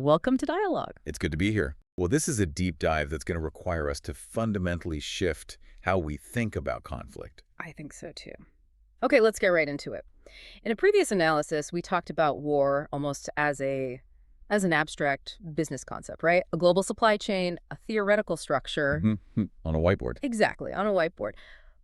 Welcome to Dialogue. It's good to be here. Well, this is a deep dive that's going to require us to fundamentally shift how we think about conflict. I think so too. Okay, let's get right into it. In a previous analysis, we talked about war almost as an abstract business concept, right? A global supply chain, a theoretical structure. On a whiteboard. Exactly, on a whiteboard.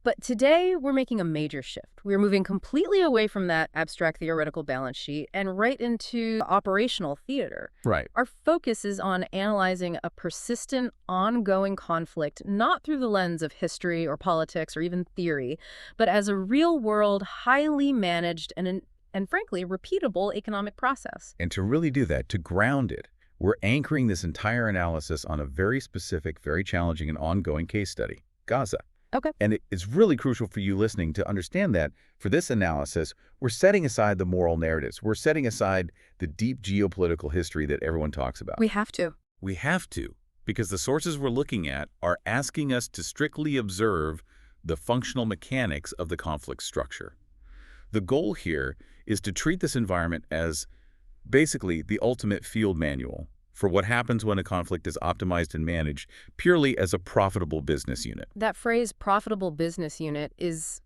But today, we're making a major shift. We're moving completely away from that abstract theoretical balance sheet and right into operational theater. Right. Our focus is on analyzing a persistent, ongoing conflict, not through the lens of history or politics or even theory, but as a real-world, highly managed and frankly, repeatable economic process. And to really do that, to ground it, we're anchoring this entire analysis on a very specific, very challenging and ongoing case study, Gaza. Okay. And it's really crucial for you listening to understand that for this analysis, we're setting aside the moral narratives. We're setting aside the deep geopolitical history that everyone talks about. We have to. We have to, because the sources we're looking at are asking us to strictly observe the functional mechanics of the conflict structure. The goal here is to treat this environment as basically the ultimate field manual for what happens when a conflict is optimized and managed purely as a profitable business unit. That phrase, profitable business unit, it's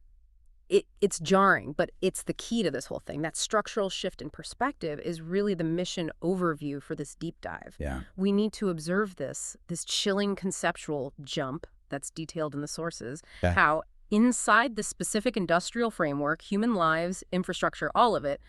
jarring, but it's the key to this whole thing. That structural shift in perspective is really the mission overview for this deep dive. Yeah. We need to observe this chilling conceptual jump that's detailed in the sources, how inside the specific industrial framework, human lives, infrastructure, all of it,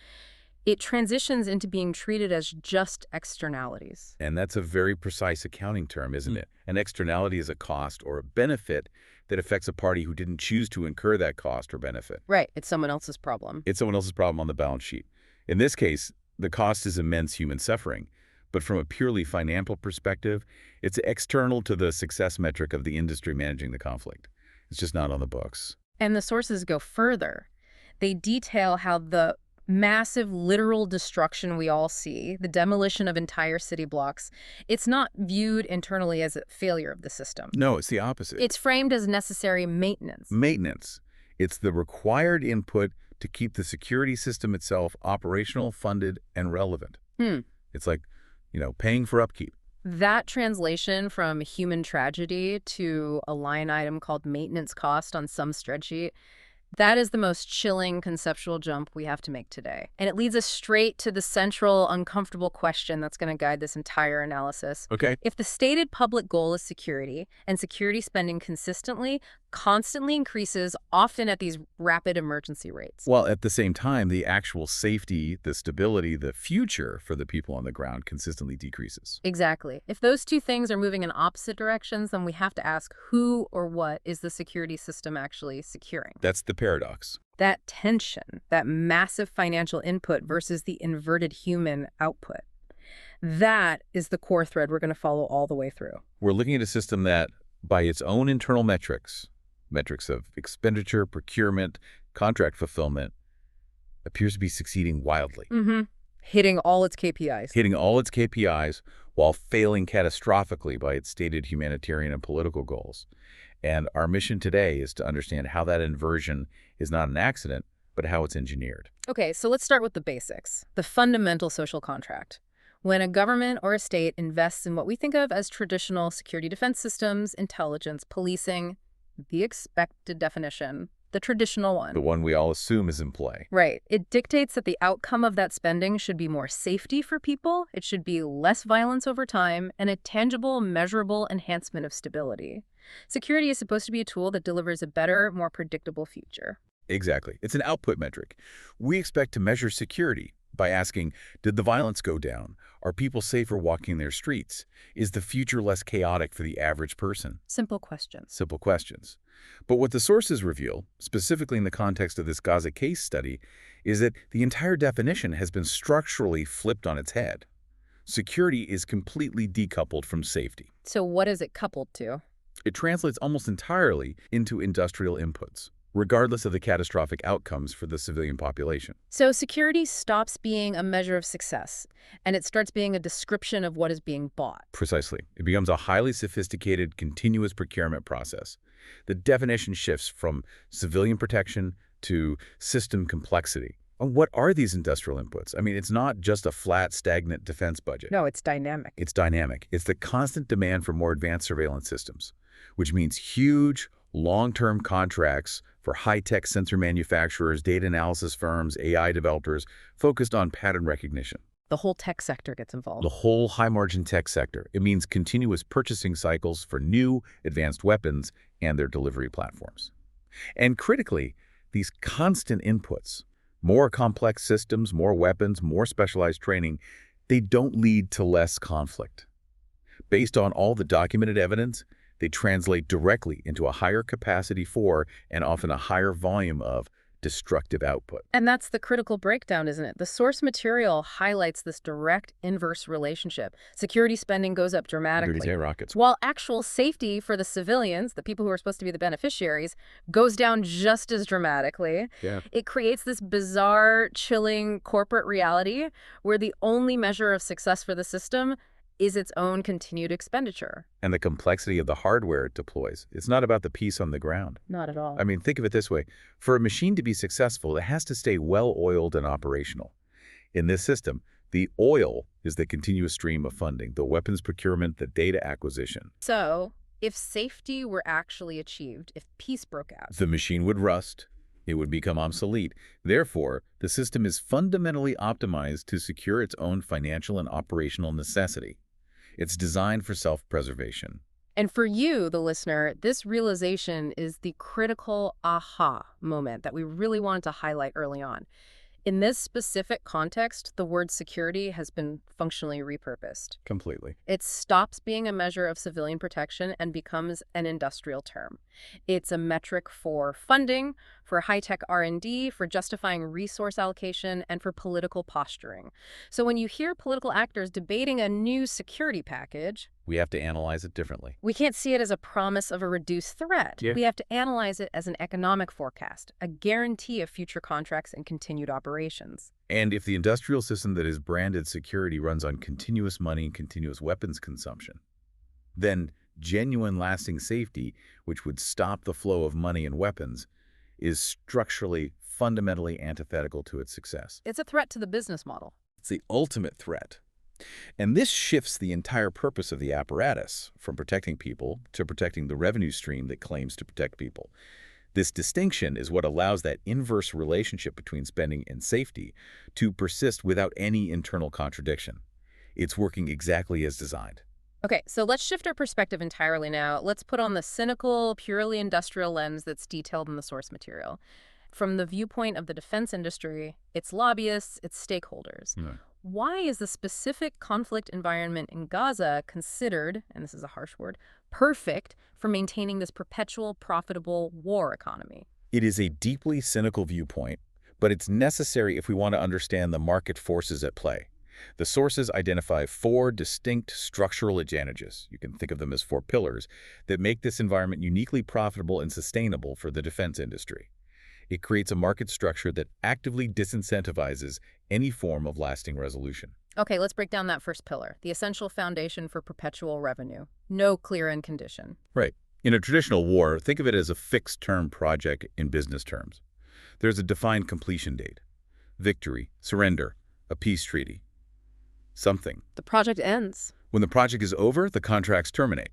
it transitions into being treated as just externalities. And that's a very precise accounting term, isn't it? An externality is a cost or a benefit that affects a party who didn't choose to incur that cost or benefit. Right. It's someone else's problem. It's someone else's problem on the balance sheet. In this case, the cost is immense human suffering. But from a purely financial perspective, it's external to the success metric of the industry managing the conflict. It's just not on the books. And the sources go further. They detail how the massive literal destruction we all see, the demolition of entire city blocks, it's not viewed internally as a failure of the system. No, it's the opposite. It's framed as necessary maintenance. Maintenance. It's the required input to keep the security system itself operational, funded, and relevant. It's like, paying for upkeep. That translation from human tragedy to a line item called maintenance cost on some spreadsheet, that is the most chilling conceptual jump we have to make today. And it leads us straight to the central, uncomfortable question that's going to guide this entire analysis. Okay. If the stated public goal is security, and security spending constantly increases, often at these rapid emergency rates. While at the same time, the actual safety, the stability, the future for the people on the ground consistently decreases. Exactly. If those two things are moving in opposite directions, then we have to ask who or what is the security system actually securing? That's the paradox. That tension, that massive financial input versus the inverted human output. That is the core thread we're going to follow all the way through. We're looking at a system that, by its own internal metrics of expenditure, procurement, contract fulfillment, appears to be succeeding wildly. Hitting all its KPIs. Hitting all its KPIs while failing catastrophically by its stated humanitarian and political goals. And our mission today is to understand how that inversion is not an accident, but how it's engineered. Okay, so let's start with the basics, the fundamental social contract. When a government or a state invests in what we think of as traditional security defense systems, intelligence, policing, the expected definition, the traditional one. The one we all assume is in play. Right. It dictates that the outcome of that spending should be more safety for people, it should be less violence over time, and a tangible, measurable enhancement of stability. Security is supposed to be a tool that delivers a better, more predictable future. Exactly. It's an output metric. We expect to measure security by asking, did the violence go down? Are people safer walking their streets? Is the future less chaotic for the average person? Simple questions. Simple questions. But what the sources reveal, specifically in the context of this Gaza case study, is that the entire definition has been structurally flipped on its head. Security is completely decoupled from safety. So what is it coupled to? It translates almost entirely into industrial inputs, regardless of the catastrophic outcomes for the civilian population. So security stops being a measure of success, and it starts being a description of what is being bought. Precisely. It becomes a highly sophisticated, continuous procurement process. The definition shifts from civilian protection to system complexity, And what are these industrial inputs? I mean, it's not just a flat, stagnant defense budget. No, it's dynamic. It's dynamic. It's the constant demand for more advanced surveillance systems, which means huge, long-term contracts for high-tech sensor manufacturers, data analysis firms, AI developers focused on pattern recognition. The whole tech sector gets involved. The whole high-margin tech sector. It means continuous purchasing cycles for new, advanced weapons and their delivery platforms. And critically, these constant inputs, more complex systems, more weapons, more specialized training, they don't lead to less conflict. Based on all the documented evidence, they translate directly into a higher capacity for and often a higher volume of destructive output. And that's the critical breakdown, isn't it? The source material highlights this direct inverse relationship. Security spending goes up dramatically, Rockets. while actual safety for the civilians, the people who are supposed to be the beneficiaries, goes down just as dramatically. Yeah. It creates this bizarre, chilling corporate reality where the only measure of success for the system is its own continued expenditure. And the complexity of the hardware it deploys. It's not about the piece on the ground. Not at all. I mean, think of it this way. For a machine to be successful, it has to stay well-oiled and operational. In this system, the oil is the continuous stream of funding, the weapons procurement, the data acquisition. So, if safety were actually achieved, if peace broke out, The machine would rust. It would become obsolete. Therefore, the system is fundamentally optimized to secure its own financial and operational necessity. It's designed for self-preservation. and for you, the listener, this realization is the critical aha moment that we really wanted to highlight early on. In this specific context, the word security has been functionally repurposed. Completely. It stops being a measure of civilian protection and becomes an industrial term. It's a metric for funding, for high-tech R&D, for justifying resource allocation, and for political posturing. So when you hear political actors debating a new security package, We have to analyze it differently. we can't see it as a promise of a reduced threat. Yeah. We have to analyze it as an economic forecast, a guarantee of future contracts and continued operations. And if the industrial system that is branded security runs on continuous money and continuous weapons consumption, then genuine lasting safety, which would stop the flow of money and weapons, is structurally, fundamentally antithetical to its success. It's a threat to the business model. It's the ultimate threat. And this shifts the entire purpose of the apparatus from protecting people to protecting the revenue stream that claims to protect people. This distinction is what allows that inverse relationship between spending and safety to persist without any internal contradiction. It's working exactly as designed. Okay, so let's shift our perspective entirely now. Let's put on the cynical, purely industrial lens that's detailed in the source material. From the viewpoint of the defense industry, its lobbyists, its stakeholders. Why is the specific conflict environment in Gaza considered, and this is a harsh word, perfect for maintaining this perpetual, profitable war economy? It is a deeply cynical viewpoint, but it's necessary if we want to understand the market forces at play. The sources identify 4 distinct structural advantages, you can think of them as 4 pillars, that make this environment uniquely profitable and sustainable for the defense industry. It creates a market structure that actively disincentivizes any form of lasting resolution. Okay, let's break down that first pillar, the essential foundation for perpetual revenue. No clear end condition. Right. In a traditional war, think of it as a fixed-term project in business terms. There's a defined completion date. Victory, surrender, a peace treaty. Something. The project ends. When the project is over, the contracts terminate.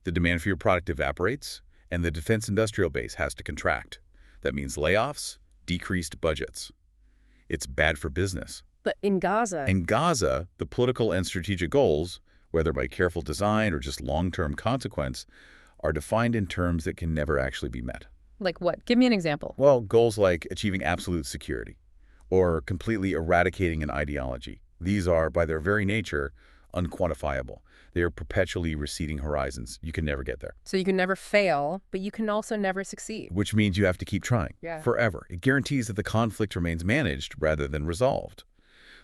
The demand for your product evaporates, and the defense industrial base has to contract. That means layoffs, decreased budgets. It's bad for business. But in Gaza... In Gaza, the political and strategic goals, whether by careful design or just long-term consequence, are defined in terms that can never actually be met. Like what? Give me an example. Well, goals like achieving absolute security or completely eradicating an ideology. These are, by their very nature, unquantifiable. They are perpetually receding horizons. You can never get there. So you can never fail, but you can also never succeed. Which means you have to keep trying forever. It guarantees that the conflict remains managed rather than resolved.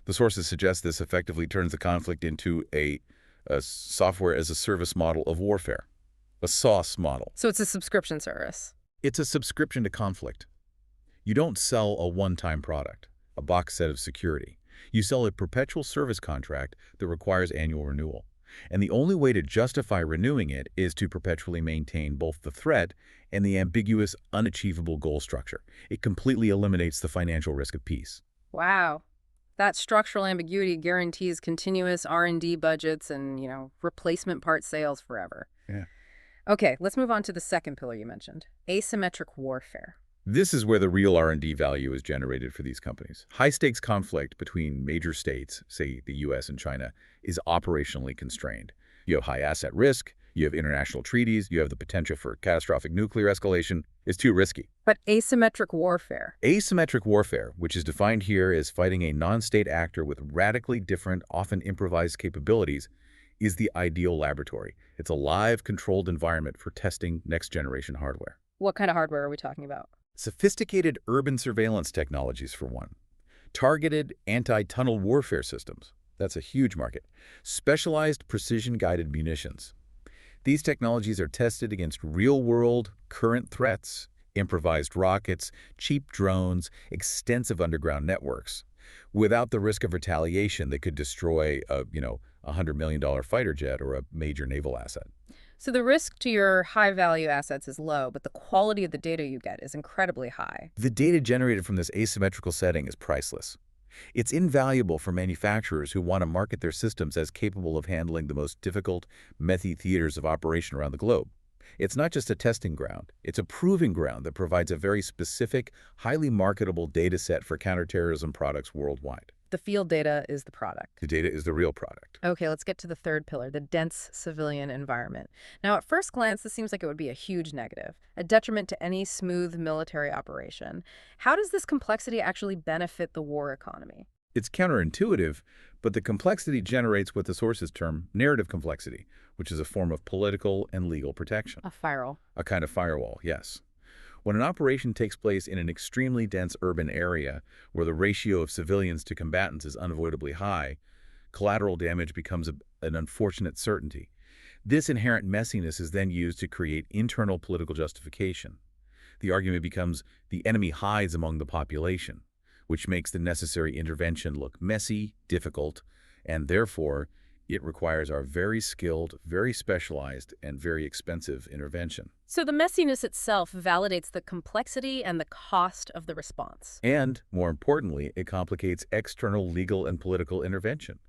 The sources suggest this effectively turns the conflict into a software as a service model of warfare, a SaaS model. So it's a subscription service. It's a subscription to conflict. You don't sell a one-time product, a box set of security. You sell a perpetual service contract that requires annual renewal. And the only way to justify renewing it is to perpetually maintain both the threat and the ambiguous, unachievable goal structure. It completely eliminates the financial risk of peace. Wow. That structural ambiguity guarantees continuous R&D budgets and, replacement part sales forever. Yeah. Okay, let's move on to the second pillar you mentioned, asymmetric warfare. This is where the real R&D value is generated for these companies. High-stakes conflict between major states, say the U.S. and China, is operationally constrained. You have high asset risk, you have international treaties, you have the potential for catastrophic nuclear escalation. It's too risky. But asymmetric warfare. Asymmetric warfare, which is defined here as fighting a non-state actor with radically different, often improvised capabilities, is the ideal laboratory. It's a live, controlled environment for testing next-generation hardware. What kind of hardware are we talking about? Sophisticated urban surveillance technologies, for one. Targeted anti-tunnel warfare systems. That's a huge market. Specialized precision-guided munitions. These technologies are tested against real-world, current threats, improvised rockets, cheap drones, extensive underground networks, without the risk of retaliation that could destroy a $100 million fighter jet or a major naval asset. So the risk to your high-value assets is low, but the quality of the data you get is incredibly high. The data generated from this asymmetrical setting is priceless. It's invaluable for manufacturers who want to market their systems as capable of handling the most difficult, messy theaters of operation around the globe. It's not just a testing ground. It's a proving ground that provides a very specific, highly marketable data set for counterterrorism products worldwide. The field data is the product. The data is the real product. Okay, let's get to the third pillar, the dense civilian environment. Now, at first glance, this seems like it would be a huge negative, a detriment to any smooth military operation. How does this complexity actually benefit the war economy? It's counterintuitive, but the complexity generates what the sources term narrative complexity, which is a form of political and legal protection. A firewall. A kind of firewall, yes. When an operation takes place in an extremely dense urban area where the ratio of civilians to combatants is unavoidably high, collateral damage becomes an unfortunate certainty. This inherent messiness is then used to create internal political justification. The argument becomes the enemy hides among the population, which makes the necessary intervention look messy, difficult, and therefore it requires our very skilled, very specialized, and very expensive intervention. So the messiness itself validates the complexity and the cost of the response. And, more importantly, it complicates external legal and political intervention.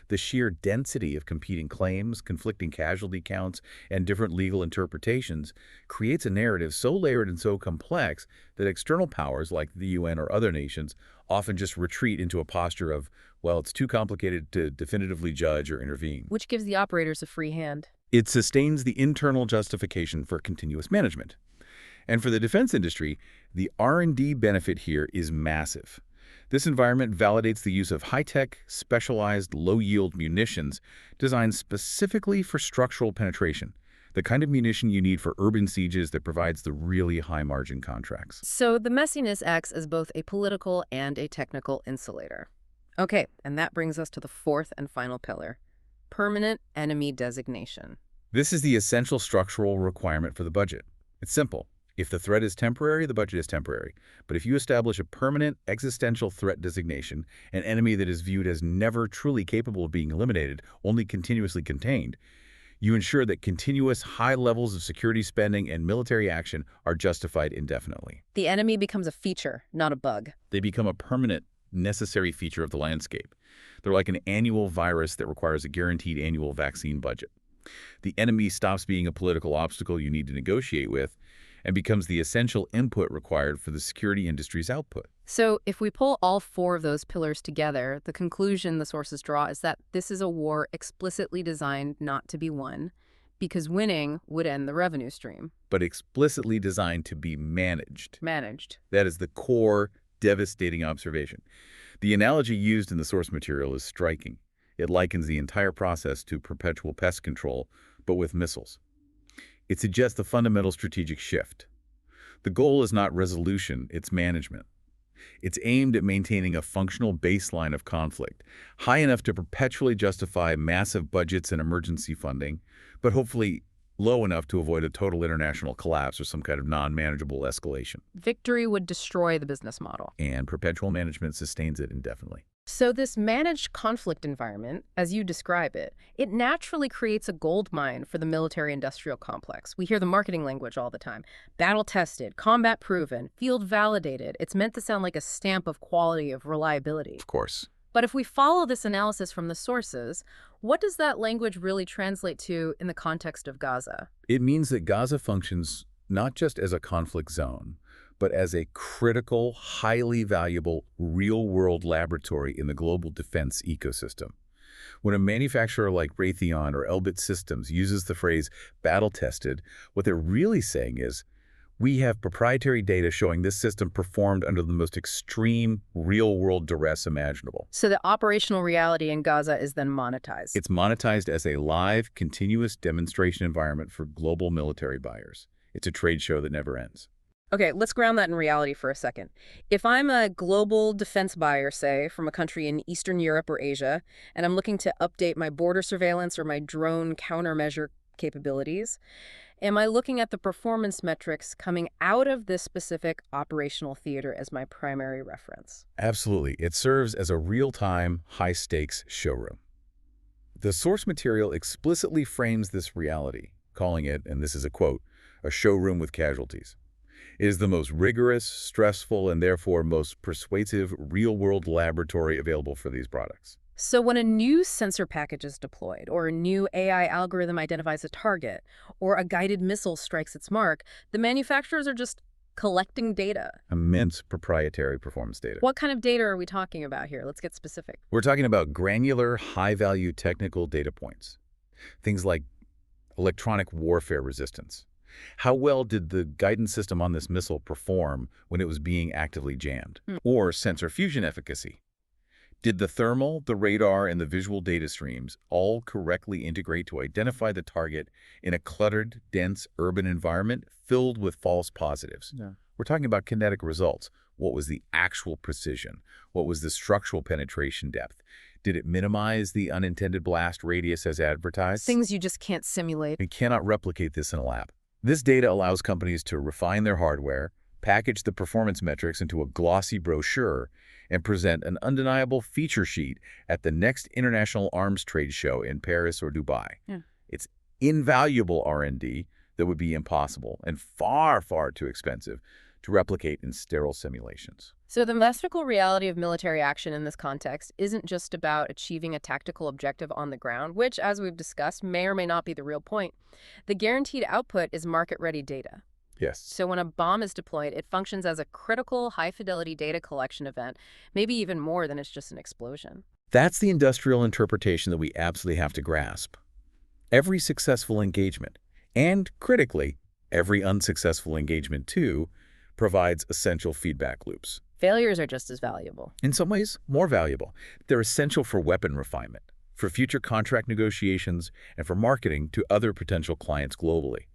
The sheer density of competing claims, conflicting casualty counts, and different legal interpretations creates a narrative so layered and so complex that external powers like the UN or other nations often just retreat into a posture of, well, it's too complicated to definitively judge or intervene. Which gives the operators a free hand. It sustains the internal justification for continuous management. And for the defense industry, the R&D benefit here is massive. This environment validates the use of high-tech, specialized, low-yield munitions designed specifically for structural penetration, the kind of munition you need for urban sieges that provides the really high-margin contracts. So the messiness acts as both a political and a technical insulator. Okay, and that brings us to the fourth and final pillar, permanent enemy designation. This is the essential structural requirement for the budget. It's simple. If the threat is temporary, the budget is temporary. But if you establish a permanent existential threat designation, an enemy that is viewed as never truly capable of being eliminated, only continuously contained, you ensure that continuous high levels of security spending and military action are justified indefinitely. The enemy becomes a feature, not a bug. They become a permanent, necessary feature of the landscape. They're like an annual virus that requires a guaranteed annual vaccine budget. The enemy stops being a political obstacle you need to negotiate with and becomes the essential input required for the security industry's output. So if we pull all four of those pillars together, the conclusion the sources draw is that this is a war explicitly designed not to be won, because winning would end the revenue stream. But explicitly designed to be managed. Managed. That is the core, devastating observation. The analogy used in the source material is striking. It likens the entire process to perpetual pest control, but with missiles. It suggests a fundamental strategic shift. The goal is not resolution, it's management. It's aimed at maintaining a functional baseline of conflict, high enough to perpetually justify massive budgets and emergency funding, but hopefully low enough to avoid a total international collapse or some kind of non-manageable escalation. Victory would destroy the business model. And perpetual management sustains it indefinitely. So this managed conflict environment, as you describe it, it naturally creates a gold mine for the military-industrial complex. We hear the marketing language all the time. Battle-tested, combat-proven, field-validated. It's meant to sound like a stamp of quality, of reliability. Of course. But if we follow this analysis from the sources, what does that language really translate to in the context of Gaza? It means that Gaza functions not just as a conflict zone, but as a critical, highly valuable, real-world laboratory in the global defense ecosystem. When a manufacturer like Raytheon or Elbit Systems uses the phrase battle-tested, what they're really saying is, we have proprietary data showing this system performed under the most extreme, real-world duress imaginable. So the operational reality in Gaza is then monetized. It's monetized as a live, continuous demonstration environment for global military buyers. It's a trade show that never ends. Okay, let's ground that in reality for a second. If I'm a global defense buyer, say, from a country in Eastern Europe or Asia, and I'm looking to update my border surveillance or my drone countermeasure capabilities, am I looking at the performance metrics coming out of this specific operational theater as my primary reference? Absolutely. It serves as a real-time, high-stakes showroom. The source material explicitly frames this reality, calling it, and this is a quote, a showroom with casualties. It is the most rigorous, stressful, and therefore most persuasive real-world laboratory available for these products. So when a new sensor package is deployed, or a new AI algorithm identifies a target, or a guided missile strikes its mark, the manufacturers are just collecting data. Immense proprietary performance data. What kind of data are we talking about here? Let's get specific. We're talking about granular, high-value technical data points. Things like electronic warfare resistance. How well did the guidance system on this missile perform when it was being actively jammed? Or sensor fusion efficacy. Did the thermal, the radar, and the visual data streams all correctly integrate to identify the target in a cluttered, dense urban environment filled with false positives? Yeah. We're talking about kinetic results. What was the actual precision? What was the structural penetration depth? Did it minimize the unintended blast radius as advertised? Things you just can't simulate. We cannot replicate this in a lab. This data allows companies to refine their hardware, package the performance metrics into a glossy brochure, and present an undeniable feature sheet at the next international arms trade show in Paris or Dubai. Yeah. It's invaluable R&D that would be impossible and far, far too expensive to replicate in sterile simulations. So the metaphysical reality of military action in this context isn't just about achieving a tactical objective on the ground, which, as we've discussed, may or may not be the real point. The guaranteed output is market-ready data. Yes. So when a bomb is deployed, it functions as a critical, high-fidelity data collection event, maybe even more than it's just an explosion. That's the industrial interpretation that we absolutely have to grasp. Every successful engagement, and critically, every unsuccessful engagement too, provides essential feedback loops. Failures are just as valuable. In some ways, more valuable. They're essential for weapon refinement, for future contract negotiations, and for marketing to other potential clients globally.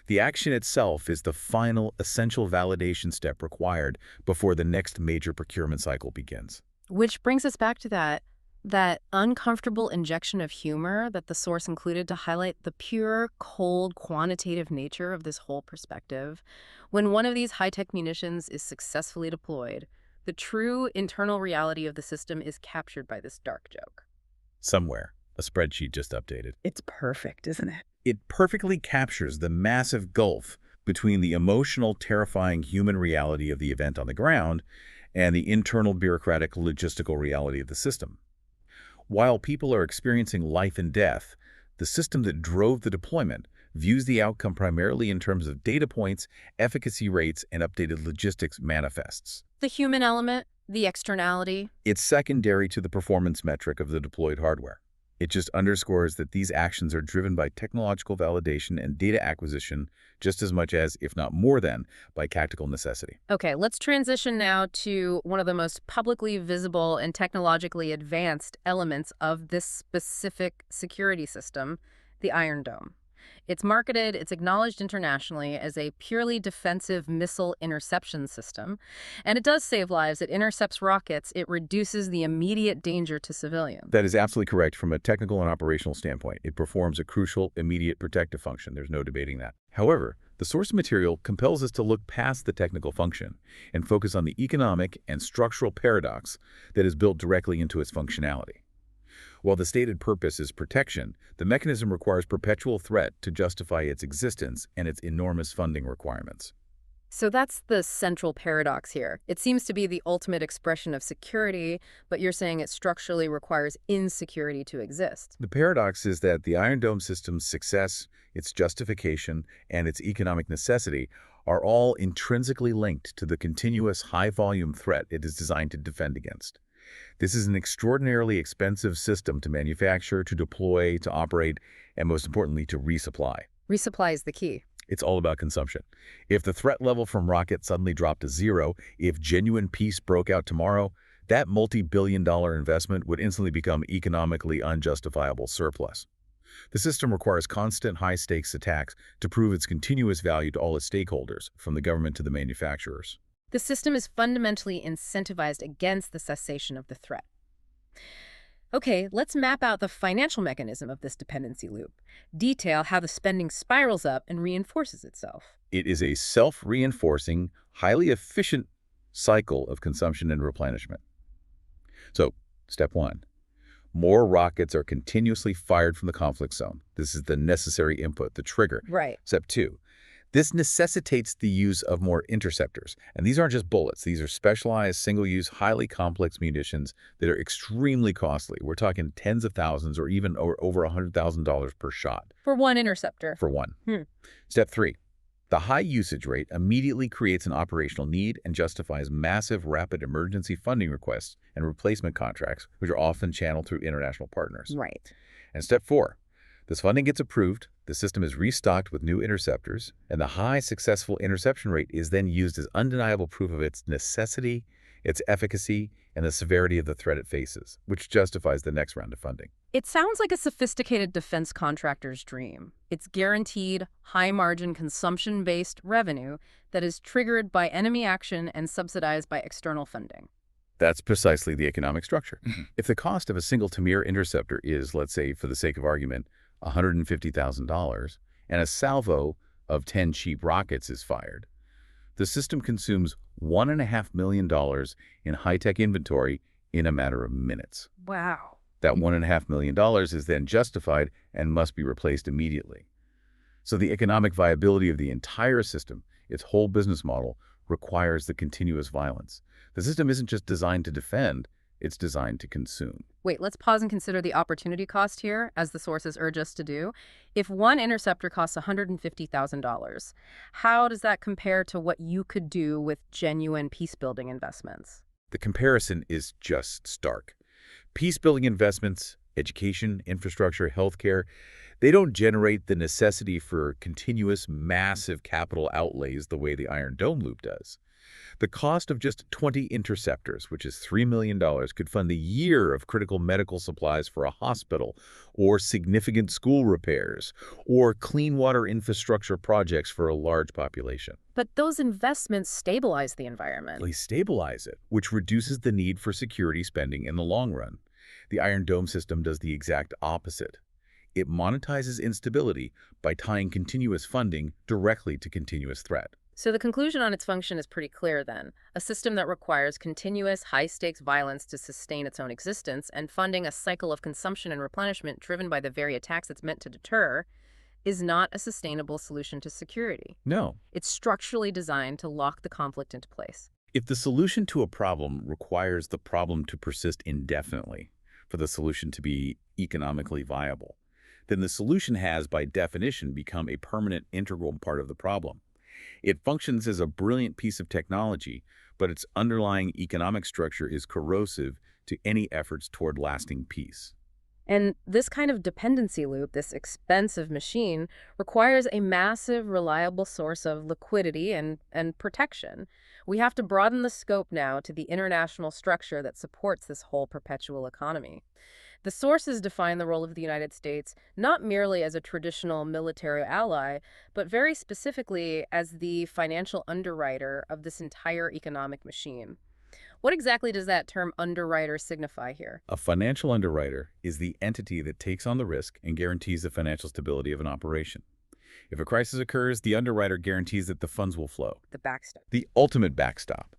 The action itself is the final, essential validation step required before the next major procurement cycle begins. Which brings us back to that uncomfortable injection of humor that the source included to highlight the pure, cold, quantitative nature of this whole perspective. When one of these high-tech munitions is successfully deployed, the true internal reality of the system is captured by this dark joke. Somewhere, a spreadsheet just updated. It's perfect, isn't it? It perfectly captures the massive gulf between the emotional, terrifying human reality of the event on the ground and the internal bureaucratic logistical reality of the system. While people are experiencing life and death, the system that drove the deployment views the outcome primarily in terms of data points, efficacy rates, and updated logistics manifests. The human element, the externality. It's secondary to the performance metric of the deployed hardware. It just underscores that these actions are driven by technological validation and data acquisition just as much as, if not more than, by tactical necessity. Okay, let's transition now to one of the most publicly visible and technologically advanced elements of this specific security system, the Iron Dome. It's marketed, it's acknowledged internationally as a purely defensive missile interception system, and it does save lives. It intercepts rockets. It reduces the immediate danger to civilians. That is absolutely correct from a technical and operational standpoint. It performs a crucial, immediate protective function. There's no debating that. However, The source material compels us to look past the technical function and focus on the economic and structural paradox that is built directly into its functionality. While the stated purpose is protection, the mechanism requires perpetual threat to justify its existence and its enormous funding requirements. So that's the central paradox here. It seems to be the ultimate expression of security, but you're saying it structurally requires insecurity to exist. The paradox is that the Iron Dome system's success, its justification, and its economic necessity are all intrinsically linked to the continuous high-volume threat it is designed to defend against. This is an extraordinarily expensive system to manufacture, to deploy, to operate, and most importantly, to resupply. Resupply is the key. It's all about consumption. If the threat level from rockets suddenly dropped to zero, if genuine peace broke out tomorrow, that multi-billion-dollar investment would instantly become economically unjustifiable surplus. The system requires constant high-stakes attacks to prove its continuous value to all its stakeholders, from the government to the manufacturers. The system is fundamentally incentivized against the cessation of the threat. Okay, let's map out the financial mechanism of this dependency loop. Detail how the spending spirals up and reinforces itself. It is a self-reinforcing, highly efficient cycle of consumption and replenishment. So, step one, more rockets are continuously fired from the conflict zone. This is the necessary input, the trigger. Right. Step two, this necessitates the use of more interceptors. And these aren't just bullets. These are specialized, single-use, highly complex munitions that are extremely costly. We're talking tens of thousands or even over $100,000 per shot. For one interceptor. For one. Step three, the high usage rate immediately creates an operational need and justifies massive rapid emergency funding requests and replacement contracts, which are often channeled through international partners. Right. And step four, this funding gets approved, the system is restocked with new interceptors, and the high successful interception rate is then used as undeniable proof of its necessity, its efficacy, and the severity of the threat it faces, which justifies the next round of funding. It sounds like a sophisticated defense contractor's dream. It's guaranteed, high-margin, consumption-based revenue that is triggered by enemy action and subsidized by external funding. That's precisely the economic structure. If the cost of a single Tamir interceptor is, let's say, for the sake of argument, $150,000, and a salvo of 10 cheap rockets is fired, the system consumes $1.5 million in high-tech inventory in a matter of minutes. Wow. That $1.5 million is then justified and must be replaced immediately. So the economic viability of the entire system, its whole business model, requires the continuous violence. The system isn't just designed to defend, it's designed to consume. Wait, let's pause and consider the opportunity cost here, as the sources urge us to do. If one interceptor costs $150,000, how does that compare to what you could do with genuine peace-building investments? The comparison is just stark. Peace-building investments, education, infrastructure, healthcare, they don't generate the necessity for continuous, massive capital outlays the way the Iron Dome loop does. The cost of just 20 interceptors, which is $3 million, could fund a year of critical medical supplies for a hospital, or significant school repairs, or clean water infrastructure projects for a large population. But those investments stabilize the environment. They stabilize it, which reduces the need for security spending in the long run. The Iron Dome system does the exact opposite. It monetizes instability by tying continuous funding directly to continuous threat. So the conclusion on its function is pretty clear then. A system that requires continuous, high-stakes violence to sustain its own existence and funding a cycle of consumption and replenishment driven by the very attacks it's meant to deter is not a sustainable solution to security. No. It's structurally designed to lock the conflict into place. If the solution to a problem requires the problem to persist indefinitely for the solution to be economically viable, then the solution has, by definition, become a permanent, integral part of the problem. It functions as a brilliant piece of technology, but its underlying economic structure is corrosive to any efforts toward lasting peace. And this kind of dependency loop, this expensive machine, requires a massive, reliable source of liquidity and protection. We have to broaden the scope now to the international structure that supports this whole perpetual economy. The sources define the role of the United States not merely as a traditional military ally, but very specifically as the financial underwriter of this entire economic machine. What exactly does that term underwriter signify here? A financial underwriter is the entity that takes on the risk and guarantees the financial stability of an operation. If a crisis occurs, the underwriter guarantees that the funds will flow. The backstop. The ultimate backstop.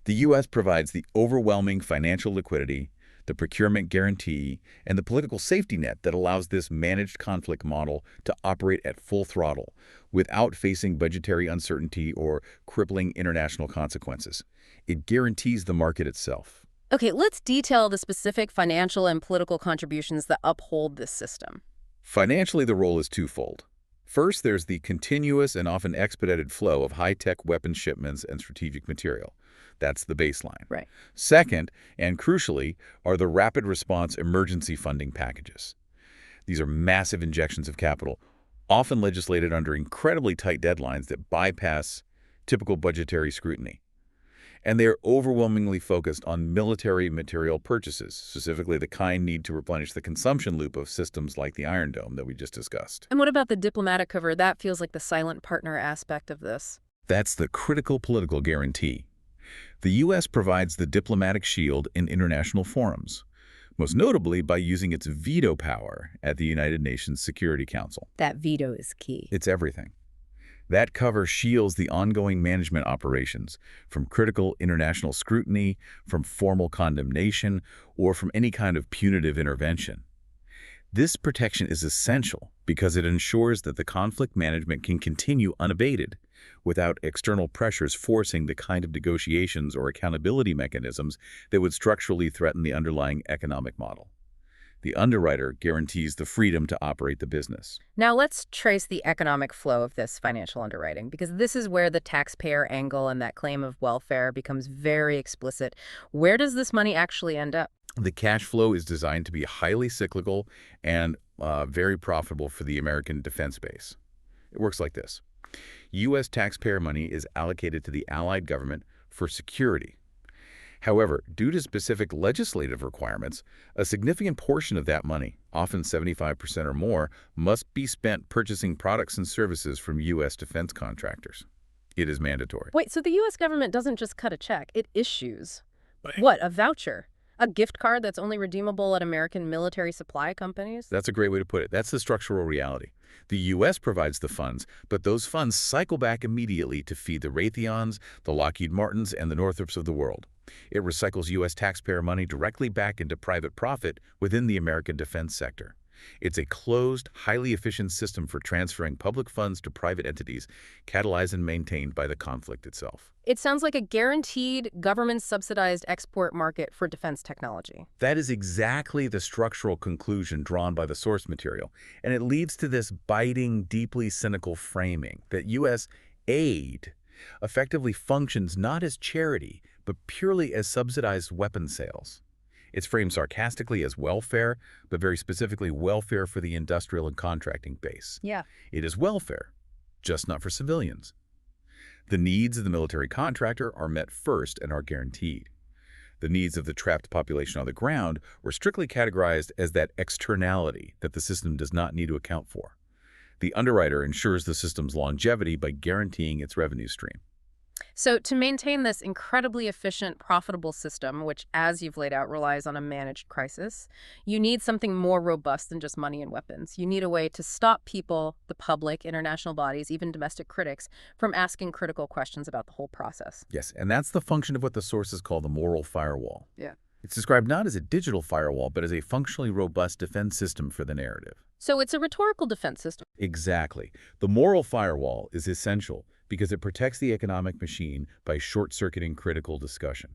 The U.S. provides the overwhelming financial liquidity, the procurement guarantee, and the political safety net that allows this managed conflict model to operate at full throttle without facing budgetary uncertainty or crippling international consequences. It guarantees the market itself. Okay, let's detail the specific financial and political contributions that uphold this system. Financially, the role is twofold. First, there's the continuous and often expedited flow of high-tech weapon shipments and strategic material. That's the baseline. Right. Second, and crucially, are the rapid response emergency funding packages. These are massive injections of capital, often legislated under incredibly tight deadlines that bypass typical budgetary scrutiny. And they are overwhelmingly focused on military material purchases, specifically the kind needed to replenish the consumption loop of systems like the Iron Dome that we just discussed. And what about the diplomatic cover? That feels like the silent partner aspect of this. That's the critical political guarantee. The U.S. provides the diplomatic shield in international forums, most notably by using its veto power at the United Nations Security Council. That veto is key. It's everything. That cover shields the ongoing management operations from critical international scrutiny, from formal condemnation, or from any kind of punitive intervention. This protection is essential because it ensures that the conflict management can continue unabated without external pressures forcing the kind of negotiations or accountability mechanisms that would structurally threaten the underlying economic model. The underwriter guarantees the freedom to operate the business. Now let's trace the economic flow of this financial underwriting, because this is where the taxpayer angle and that claim of welfare becomes very explicit. Where does this money actually end up? The cash flow is designed to be highly cyclical and very profitable for the American defense base. It works like this. U.S. taxpayer money is allocated to the allied government for security. However, due to specific legislative requirements, a significant portion of that money, often 75% or more, must be spent purchasing products and services from U.S. defense contractors. It is mandatory. Wait, so the U.S. government doesn't just cut a check, it issues. What, a voucher? A gift card that's only redeemable at American military supply companies? That's a great way to put it. That's the structural reality. The U.S. provides the funds, but those funds cycle back immediately to feed the Raytheons, the Lockheed Martins, and the Northrops of the world. It recycles U.S. taxpayer money directly back into private profit within the American defense sector. It's a closed, highly efficient system for transferring public funds to private entities, catalyzed and maintained by the conflict itself. It sounds like a guaranteed, government-subsidized export market for defense technology. That is exactly the structural conclusion drawn by the source material, and it leads to this biting, deeply cynical framing that U.S. aid effectively functions not as charity, but purely as subsidized weapons sales. It's framed sarcastically as welfare, but very specifically welfare for the industrial and contracting base. Yeah. It is welfare, just not for civilians. The needs of the military contractor are met first and are guaranteed. The needs of the trapped population on the ground were strictly categorized as that externality that the system does not need to account for. The underwriter ensures the system's longevity by guaranteeing its revenue stream. So to maintain this incredibly efficient, profitable system, which, as you've laid out, relies on a managed crisis, you need something more robust than just money and weapons. You need a way to stop people, the public, international bodies, even domestic critics, from asking critical questions about the whole process. Yes, and that's the function of what the sources call the moral firewall. Yeah. It's described not as a digital firewall, but as a functionally robust defense system for the narrative. So it's a rhetorical defense system. Exactly. The moral firewall is essential because it protects the economic machine by short-circuiting critical discussion.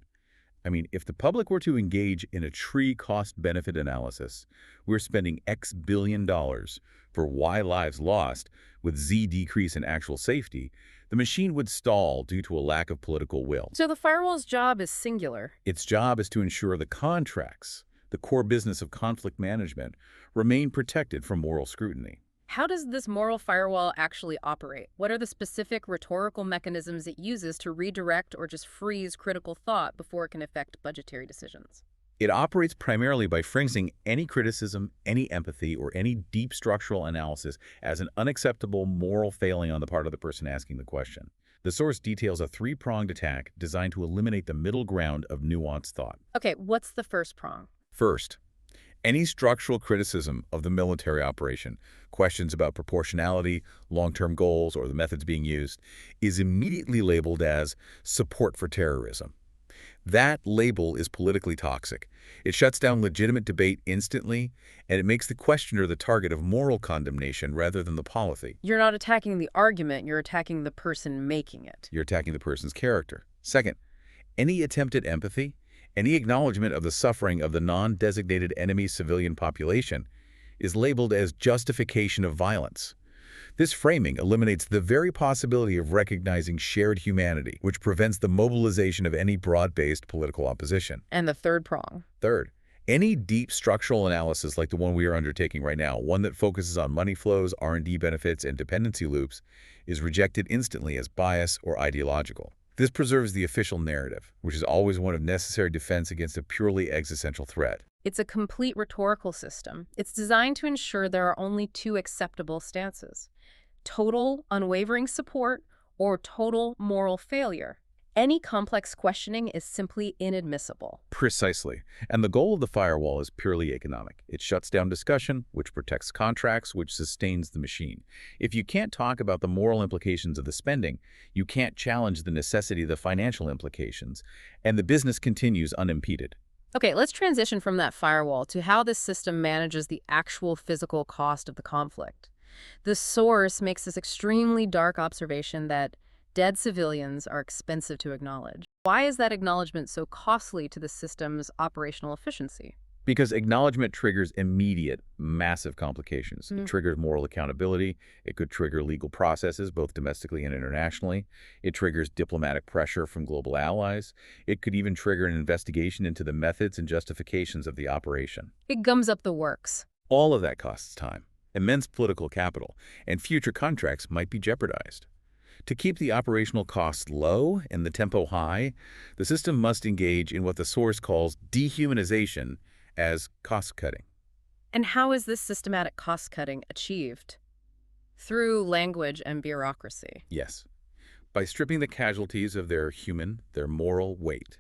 I mean, if the public were to engage in a tree cost-benefit analysis, we're spending X billion dollars for Y lives lost with Z decrease in actual safety, the machine would stall due to a lack of political will. So the firewall's job is singular. Its job is to ensure the contracts, the core business of conflict management, remain protected from moral scrutiny. How does this moral firewall actually operate? What are the specific rhetorical mechanisms it uses to redirect or just freeze critical thought before it can affect budgetary decisions? It operates primarily by phrasing any criticism, any empathy, or any deep structural analysis as an unacceptable moral failing on the part of the person asking the question. The source details a three-pronged attack designed to eliminate the middle ground of nuanced thought. Okay, what's the first prong? First, Any structural criticism of the military operation, questions about proportionality, long-term goals, or the methods being used, is immediately labeled as support for terrorism. That label is politically toxic. It shuts down legitimate debate instantly, and it makes the questioner the target of moral condemnation rather than the policy. You're not attacking the argument, you're attacking the person making it. You're attacking the person's character. Second, any attempt at empathy, any acknowledgement of the suffering of the non-designated enemy civilian population is labeled as justification of violence. This framing eliminates the very possibility of recognizing shared humanity, which prevents the mobilization of any broad-based political opposition. And the third prong. Third, any deep structural analysis like the one we are undertaking right now, one that focuses on money flows, R&D benefits, and dependency loops, is rejected instantly as bias or ideological. This preserves the official narrative, which is always one of necessary defense against a purely existential threat. It's a complete rhetorical system. It's designed to ensure there are only two acceptable stances: total, unwavering support or total moral failure. Any complex questioning is simply inadmissible. Precisely. And the goal of the firewall is purely economic. It shuts down discussion, which protects contracts, which sustains the machine. If you can't talk about the moral implications of the spending, you can't challenge the necessity of the financial implications, and the business continues unimpeded. Okay, let's transition from that firewall to how this system manages the actual physical cost of the conflict. The source makes this extremely dark observation that dead civilians are expensive to acknowledge. Why is that acknowledgement so costly to the system's operational efficiency? Because acknowledgement triggers immediate, massive complications. It triggers moral accountability. It could trigger legal processes, both domestically and internationally. It triggers diplomatic pressure from global allies. It could even trigger an investigation into the methods and justifications of the operation. It gums up the works. All of that costs time, immense political capital, and future contracts might be jeopardized. To keep the operational costs low and the tempo high, the system must engage in what the source calls dehumanization as cost-cutting. And how is this systematic cost-cutting achieved? Through language and bureaucracy. Yes. By stripping the casualties of their human, their moral weight.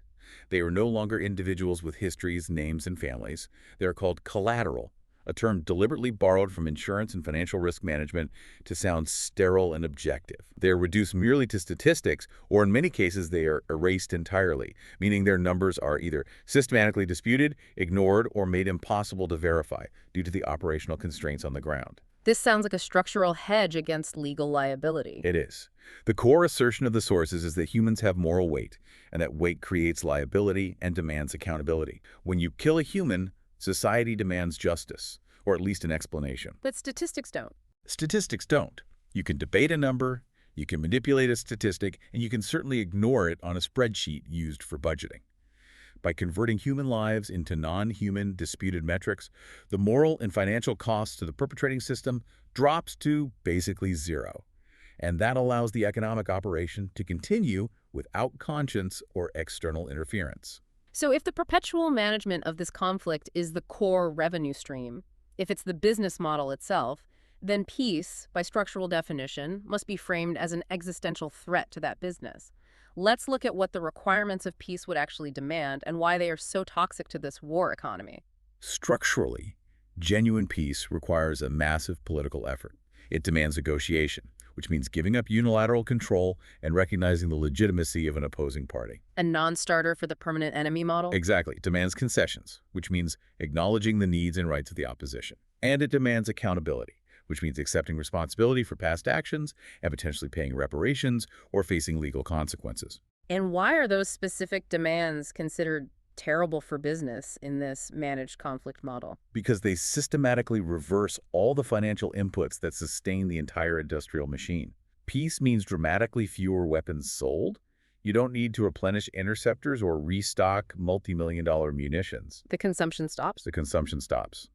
They are no longer individuals with histories, names, and families. They are called collateral, a term deliberately borrowed from insurance and financial risk management to sound sterile and objective. They are reduced merely to statistics, or in many cases they are erased entirely, meaning their numbers are either systematically disputed, ignored, or made impossible to verify due to the operational constraints on the ground. This sounds like a structural hedge against legal liability. It is. The core assertion of the sources is that humans have moral weight, and that weight creates liability and demands accountability. When you kill a human, society demands justice, or at least an explanation. But statistics don't. Statistics don't. You can debate a number, you can manipulate a statistic, and you can certainly ignore it on a spreadsheet used for budgeting. By converting human lives into non-human disputed metrics, the moral and financial costs to the perpetrating system drops to basically zero. And that allows the economic operation to continue without conscience or external interference. So if the perpetual management of this conflict is the core revenue stream, if it's the business model itself, then peace, by structural definition, must be framed as an existential threat to that business. Let's look at what the requirements of peace would actually demand and why they are so toxic to this war economy. Structurally, genuine peace requires a massive political effort. It demands negotiation, which means giving up unilateral control and recognizing the legitimacy of an opposing party. A non-starter for the permanent enemy model? Exactly. It demands concessions, which means acknowledging the needs and rights of the opposition. And it demands accountability, which means accepting responsibility for past actions and potentially paying reparations or facing legal consequences. And why are those specific demands considered terrible for business in this managed conflict model? Because they systematically reverse all the financial inputs that sustain the entire industrial machine. Peace means dramatically fewer weapons sold. You don't need to replenish interceptors or restock multi-million-dollar munitions. The consumption stops? The consumption stops.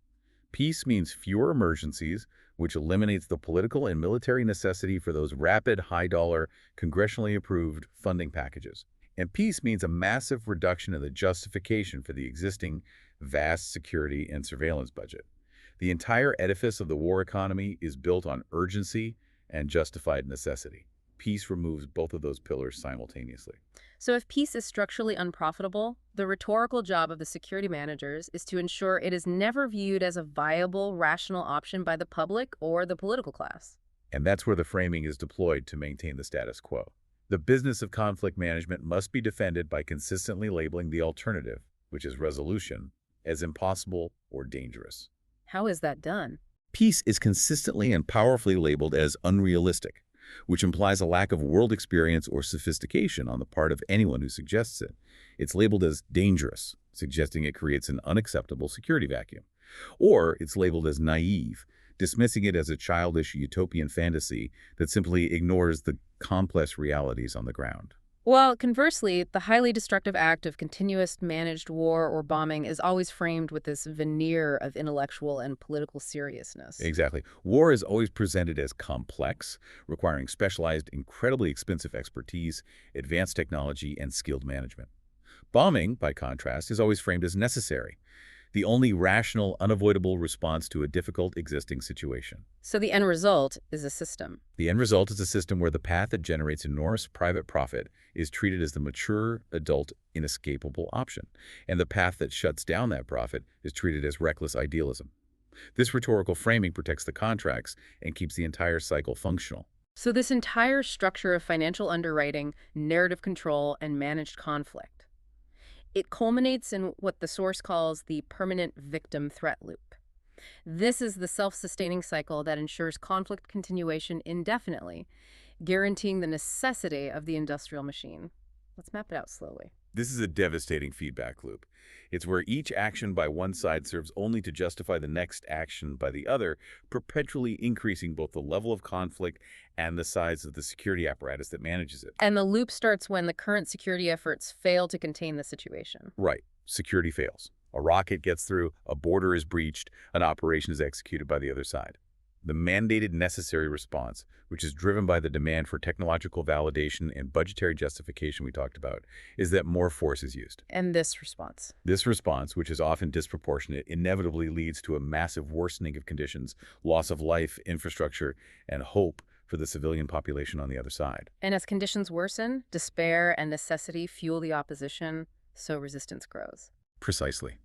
Peace means fewer emergencies, which eliminates the political and military necessity for those rapid, high-dollar, congressionally approved funding packages. And peace means a massive reduction in the justification for the existing vast security and surveillance budget. The entire edifice of the war economy is built on urgency and justified necessity. peace removes both of those pillars simultaneously. So if peace is structurally unprofitable, the rhetorical job of the security managers is to ensure it is never viewed as a viable, rational option by the public or the political class. And that's where the framing is deployed to maintain the status quo. The business of conflict management must be defended by consistently labeling the alternative, which is resolution, as impossible or dangerous. How is that done? Peace is consistently and powerfully labeled as unrealistic, which implies a lack of world experience or sophistication on the part of anyone who suggests it. It's labeled as dangerous, suggesting it creates an unacceptable security vacuum. Or it's labeled as naive, dismissing it as a childish utopian fantasy that simply ignores the complex realities on the ground. Well, conversely, the highly destructive act of continuous managed war or bombing is always framed with this veneer of intellectual and political seriousness. Exactly. War is always presented as complex, requiring specialized, incredibly expensive expertise, advanced technology, and skilled management. Bombing, by contrast, is always framed as necessary, the only rational, unavoidable response to a difficult existing situation. So the end result is a system. The end result is a system where the path that generates enormous private profit is treated as the mature, adult, inescapable option, and the path that shuts down that profit is treated as reckless idealism. This rhetorical framing protects the contracts and keeps the entire cycle functional. So this entire structure of financial underwriting, narrative control, and managed conflict, it culminates in what the source calls the permanent victim threat loop. This is the self-sustaining cycle that ensures conflict continuation indefinitely, guaranteeing the necessity of the industrial machine. Let's map it out slowly. This is a devastating feedback loop. It's where each action by one side serves only to justify the next action by the other, perpetually increasing both the level of conflict and the size of the security apparatus that manages it. And the loop starts when the current security efforts fail to contain the situation. Right. Security fails. A rocket gets through, a border is breached, an operation is executed by the other side. The mandated necessary response, which is driven by the demand for technological validation and budgetary justification we talked about, is that more force is used. And this response. This response, which is often disproportionate, inevitably leads to a massive worsening of conditions, loss of life, infrastructure, and hope for the civilian population on the other side. And as conditions worsen, despair and necessity fuel the opposition, so resistance grows. Precisely.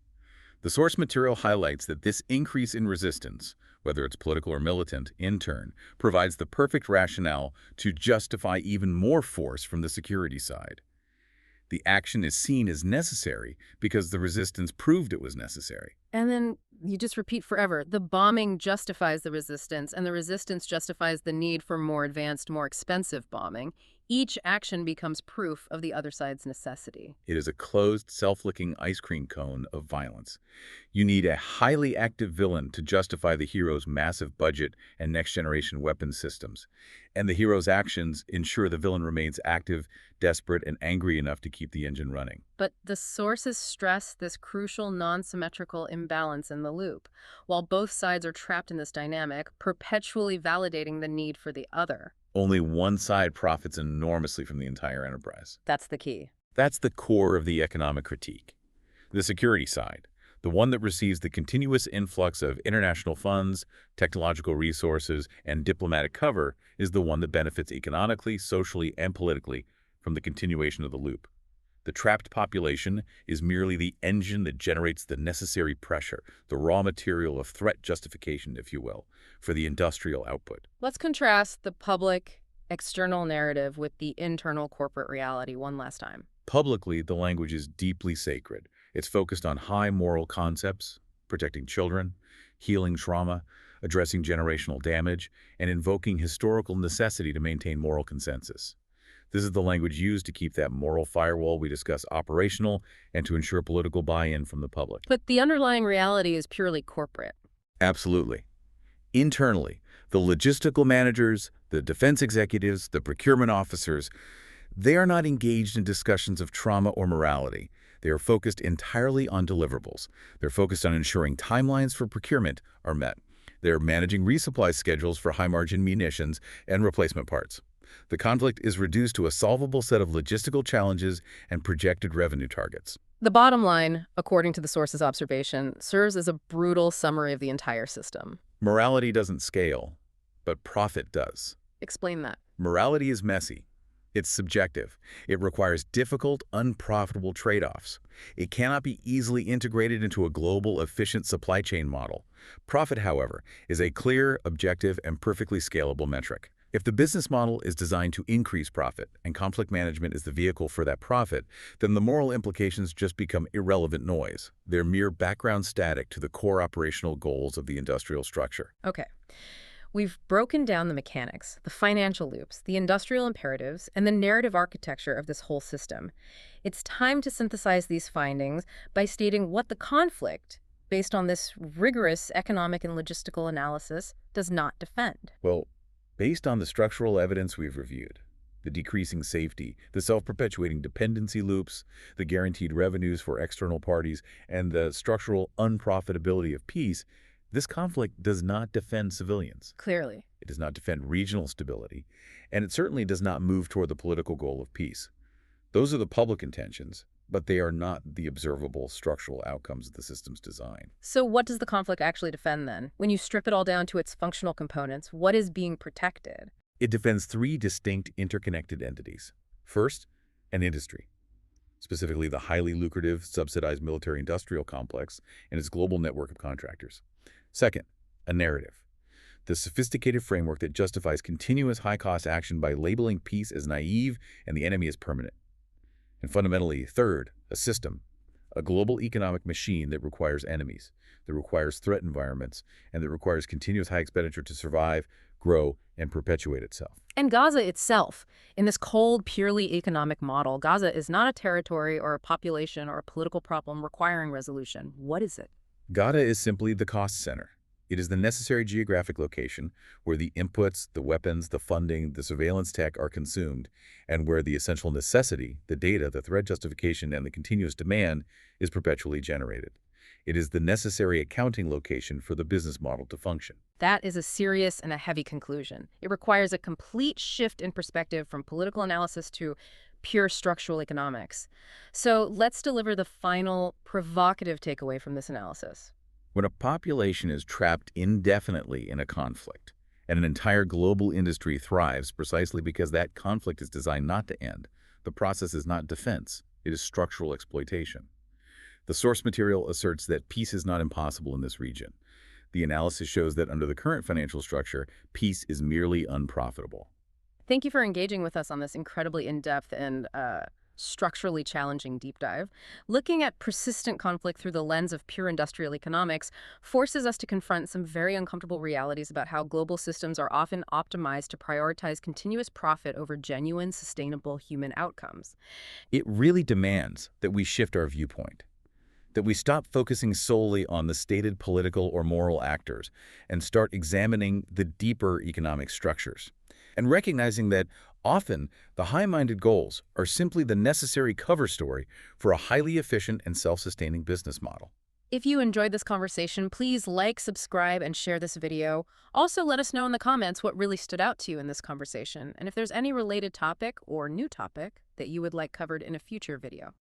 The source material highlights that this increase in resistance, whether it's political or militant, in turn, provides the perfect rationale to justify even more force from the security side. The action is seen as necessary because the resistance proved it was necessary. And then you just repeat forever. The bombing justifies the resistance, and the resistance justifies the need for more advanced, more expensive bombing. Each action becomes proof of the other side's necessity. It is a closed, self-licking ice cream cone of violence. You need a highly active villain to justify the hero's massive budget and next-generation weapons systems. And the hero's actions ensure the villain remains active, desperate, and angry enough to keep the engine running. But the sources stress this crucial non-symmetrical imbalance in the loop, while both sides are trapped in this dynamic, perpetually validating the need for the other. Only one side profits enormously from the entire enterprise. That's the key. That's the core of the economic critique. The security side, the one that receives the continuous influx of international funds, technological resources, and diplomatic cover, is the one that benefits economically, socially, and politically from the continuation of the loop. The trapped population is merely the engine that generates the necessary pressure, the raw material of threat justification, if you will, for the industrial output. Let's contrast the public, external narrative with the internal corporate reality one last time. Publicly, the language is deeply sacred. It's focused on high moral concepts, protecting children, healing trauma, addressing generational damage, and invoking historical necessity to maintain moral consensus. This is the language used to keep that moral firewall we discuss operational and to ensure political buy-in from the public. But the underlying reality is purely corporate. Absolutely. Internally, the logistical managers, the defense executives, the procurement officers, they are not engaged in discussions of trauma or morality. They are focused entirely on deliverables. They're focused on ensuring timelines for procurement are met. They're managing resupply schedules for high-margin munitions and replacement parts. The conflict is reduced to a solvable set of logistical challenges and projected revenue targets. The bottom line, according to the source's observation, serves as a brutal summary of the entire system. Morality doesn't scale, but profit does. Explain that. Morality is messy. It's subjective. It requires difficult, unprofitable trade-offs. It cannot be easily integrated into a global, efficient supply chain model. Profit, however, is a clear, objective, and perfectly scalable metric. If the business model is designed to increase profit and conflict management is the vehicle for that profit, then the moral implications just become irrelevant noise. They're mere background static to the core operational goals of the industrial structure. Okay. We've broken down the mechanics, the financial loops, the industrial imperatives, and the narrative architecture of this whole system. It's time to synthesize these findings by stating what the conflict, based on this rigorous economic and logistical analysis, does not defend. Well, based on the structural evidence we've reviewed, the decreasing safety, the self-perpetuating dependency loops, the guaranteed revenues for external parties, and the structural unprofitability of peace, this conflict does not defend civilians. Clearly. It does not defend regional stability, and it certainly does not move toward the political goal of peace. Those are the public intentions, but they are not the observable structural outcomes of the system's design. So what does the conflict actually defend then? When you strip it all down to its functional components, what is being protected? It defends three distinct interconnected entities. First, an industry, specifically the highly lucrative, subsidized military-industrial complex and its global network of contractors. Second, a narrative, the sophisticated framework that justifies continuous high-cost action by labeling peace as naive and the enemy as permanent. And fundamentally, third, a system, a global economic machine that requires enemies, that requires threat environments, and that requires continuous high expenditure to survive, grow, and perpetuate itself. And Gaza itself, in this cold, purely economic model, Gaza is not a territory or a population or a political problem requiring resolution. What is it? Gaza is simply the cost center. It is the necessary geographic location where the inputs, the weapons, the funding, the surveillance tech are consumed, and where the essential necessity, the data, the threat justification, and the continuous demand is perpetually generated. It is the necessary accounting location for the business model to function. That is a serious and a heavy conclusion. It requires a complete shift in perspective from political analysis to pure structural economics. So let's deliver the final provocative takeaway from this analysis. When a population is trapped indefinitely in a conflict, and an entire global industry thrives precisely because that conflict is designed not to end, the process is not defense, it is structural exploitation. The source material asserts that peace is not impossible in this region. The analysis shows that under the current financial structure, peace is merely unprofitable. Thank you for engaging with us on this incredibly in-depth and structurally challenging deep dive. Looking at persistent conflict through the lens of pure industrial economics forces us to confront some very uncomfortable realities about how global systems are often optimized to prioritize continuous profit over genuine, sustainable human outcomes. It really demands that we shift our viewpoint, that we stop focusing solely on the stated political or moral actors and start examining the deeper economic structures, and recognizing that often the high-minded goals are simply the necessary cover story for a highly efficient and self-sustaining business model. If you enjoyed this conversation, please like, subscribe, and share this video. Also, let us know in the comments what really stood out to you in this conversation, and if there's any related topic or new topic that you would like covered in a future video.